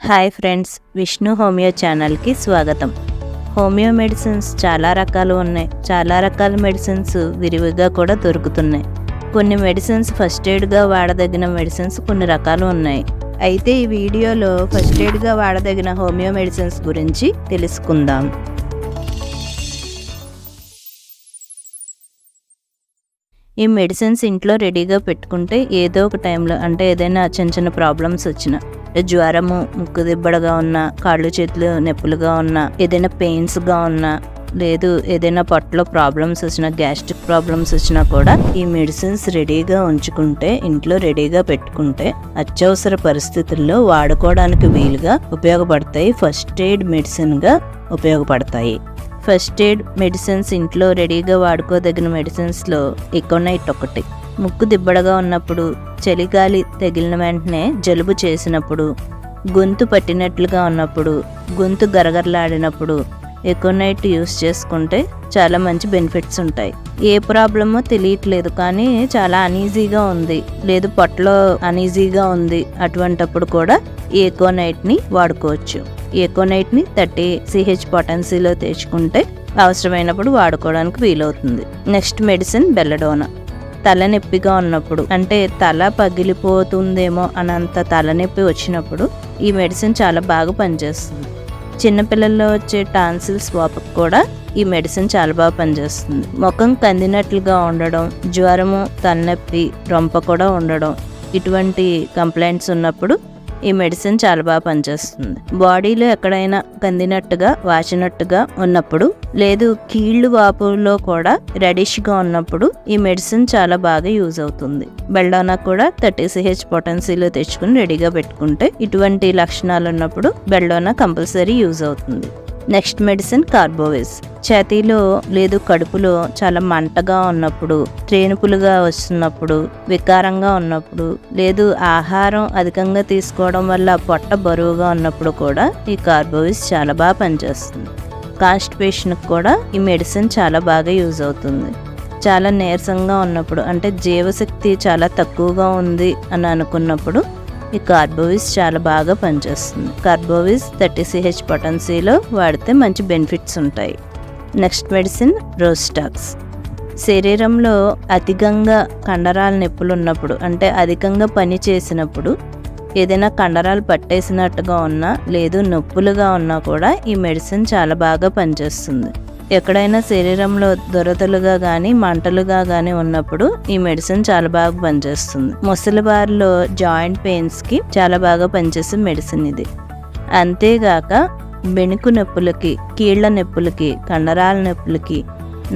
Hi friends, Vishnu homeo ఛానల్కి స్వాగతం. Homeo medicines చాలా రకాలు ఉన్నాయి. చాలా రకాల మెడిసిన్స్ విరివిగా కూడా దొరుకుతున్నాయి. కొన్ని మెడిసిన్స్ ఫస్ట్ ఎయిడ్గా వాడదగిన మెడిసిన్స్ కొన్ని రకాలు ఉన్నాయి. అయితే ఈ వీడియోలో ఫస్ట్ ఎయిడ్గా వాడదగిన హోమియో మెడిసిన్స్ గురించి తెలుసుకుందాం. ఈ మెడిసిన్స్ ఇంట్లో రెడీగా పెట్టుకుంటే ఏదో ఒక టైంలో, అంటే ఏదైనా చిన్న ప్రాబ్లమ్స్ వచ్చినా, జ్వరము, ముక్కు దిబ్బడగా ఉన్నా, కాళ్ళు చేతులు నొప్పులుగా ఉన్నా, ఏదైనా పెయిన్స్గా ఉన్నా, లేదు ఏదైనా పొట్టలో ప్రాబ్లమ్స్ వచ్చినా, గ్యాస్ట్రిక్ ప్రాబ్లమ్స్ వచ్చినా కూడా ఈ మెడిసిన్స్ రెడీగా ఉంచుకుంటే, ఇంట్లో రెడీగా పెట్టుకుంటే అత్యవసర పరిస్థితుల్లో వాడుకోవడానికి వీలుగా ఉపయోగపడతాయి. ఫస్ట్ ఎయిడ్ మెడిసిన్గా ఉపయోగపడతాయి. ఫస్ట్ ఎయిడ్ మెడిసిన్స్ ఇంట్లో రెడీగా వాడుకోదగిన మెడిసిన్స్లో ఎకోనైట్ ఒకటి. ముక్కు దిబ్బడగా ఉన్నప్పుడు, చలిగాలి తగిలిన వెంటనే జలుబు చేసినప్పుడు, గొంతు పట్టినట్లుగా ఉన్నప్పుడు, గొంతు గరగరలాడినప్పుడు ఎకోనైట్ యూస్ చేసుకుంటే చాలా మంచి బెనిఫిట్స్ ఉంటాయి. ఏ ప్రాబ్లమో తెలియట్లేదు కానీ చాలా అనీజీగా ఉంది, లేదు పొట్టలో అనీజీగా ఉంది, అటువంటప్పుడు కూడా ఈ ఎకోనైట్ని వాడుకోవచ్చు. ఈ ఎకోనైట్ని 30 CH పొటెన్సీలో తెచ్చుకుంటే అవసరమైనప్పుడు వాడుకోవడానికి వీలవుతుంది. Next medicine belladonna. తలనొప్పిగా ఉన్నప్పుడు, అంటే తల పగిలిపోతుందేమో అనంత తలనొప్పి వచ్చినప్పుడు ఈ మెడిసిన్ చాలా బాగా పనిచేస్తుంది. చిన్నపిల్లల్లో వచ్చే టాన్సిల్స్ వాపుకు కూడా ఈ మెడిసిన్ చాలా బాగా పనిచేస్తుంది. ముఖం కందినట్లుగా ఉండడం, జ్వరము, తలనొప్పి, రొంప కూడా ఉండడం, ఇటువంటి కంప్లైంట్స్ ఉన్నప్పుడు ఈ మెడిసిన్ చాలా బాగా పనిచేస్తుంది. బాడీలో ఎక్కడైనా కందినట్టుగా, వాచినట్టుగా ఉన్నప్పుడు, లేదు కీళ్ళు వాపులో కూడా రెడిష్గా ఉన్నప్పుడు ఈ మెడిసిన్ చాలా బాగా యూజ్ అవుతుంది. బెల్డోనా కూడా 30 CH పొటెన్సీలో తెచ్చుకుని రెడీగా పెట్టుకుంటే ఇటువంటి లక్షణాలు ఉన్నప్పుడు బెల్డోనా కంపల్సరీ యూజ్ అవుతుంది. Next medicine carbo veg. ఛాతీలో లేదు కడుపులో చాలా మంటగా ఉన్నప్పుడు, త్రేనుపులుగా వస్తున్నప్పుడు, వికారంగా ఉన్నప్పుడు, లేదు ఆహారం అధికంగా తీసుకోవడం వల్ల పొట్ట బరువుగా ఉన్నప్పుడు కూడా ఈ కార్బోవేజ్ చాలా బాగా పనిచేస్తుంది. కాన్స్టిపేషన్కి కూడా ఈ మెడిసిన్ చాలా బాగా యూజ్ అవుతుంది. చాలా నీరసంగా ఉన్నప్పుడు, అంటే జీవశక్తి చాలా తక్కువగా ఉంది అని అనుకున్నప్పుడు ఈ కార్బోవేజ్ చాలా బాగా పనిచేస్తుంది. కార్బోవేజ్ 30 CH పొటెన్సీలో వాడితే మంచి బెనిఫిట్స్ ఉంటాయి. Next medicine రోస్టాక్స్. శరీరంలో అధికంగా కండరాల నొప్పులు ఉన్నప్పుడు, అంటే అధికంగా పని చేసినప్పుడు, ఏదైనా కండరాలు పట్టేసినట్టుగా ఉన్నా, లేదు నొప్పులుగా ఉన్నా కూడా ఈ మెడిసిన్ చాలా బాగా పనిచేస్తుంది. ఎక్కడైనా శరీరంలో దురదలుగా కానీ, మంటలుగా కానీ ఉన్నప్పుడు ఈ మెడిసిన్ చాలా బాగా పనిచేస్తుంది. ముసలివారిలో జాయింట్ పెయిన్స్కి చాలా బాగా పనిచేసే మెడిసిన్ ఇది. అంతేగాక బెణుకు నొప్పులకి, కీళ్ల నొప్పులకి, కండరాల నొప్పులకి,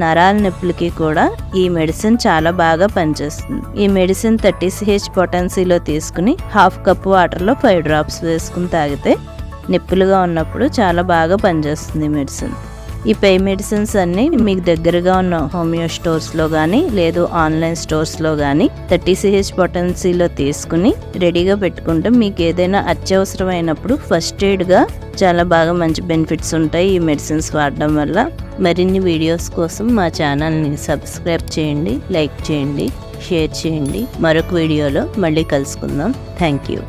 నరాల నొప్పులకి కూడా ఈ మెడిసిన్ చాలా బాగా పనిచేస్తుంది. ఈ మెడిసిన్ 30 CH పొటెన్సీలో తీసుకుని 1/2 కప్ వాటర్లో 5 డ్రాప్స్ వేసుకుని తాగితే నొప్పులుగా ఉన్నప్పుడు చాలా బాగా పనిచేస్తుంది మెడిసిన్. ఈ పెయిన్ మెడిసిన్స్ అన్నీ మీకు దగ్గరగా ఉన్న హోమియో స్టోర్స్లో కానీ, లేదు ఆన్లైన్ స్టోర్స్లో కానీ 30 CH పొటెన్సీలో తీసుకుని రెడీగా పెట్టుకుంటే మీకు ఏదైనా అత్యవసరమైనప్పుడు ఫస్ట్ ఎయిడ్గా చాలా బాగా మంచి బెనిఫిట్స్ ఉంటాయి ఈ మెడిసిన్స్ వాడడం వల్ల. మరిన్ని వీడియోస్ కోసం మా ఛానల్ని సబ్స్క్రైబ్ చేయండి, లైక్ చేయండి, షేర్ చేయండి. మరొక వీడియోలో మళ్ళీ కలుసుకుందాం. Thank you.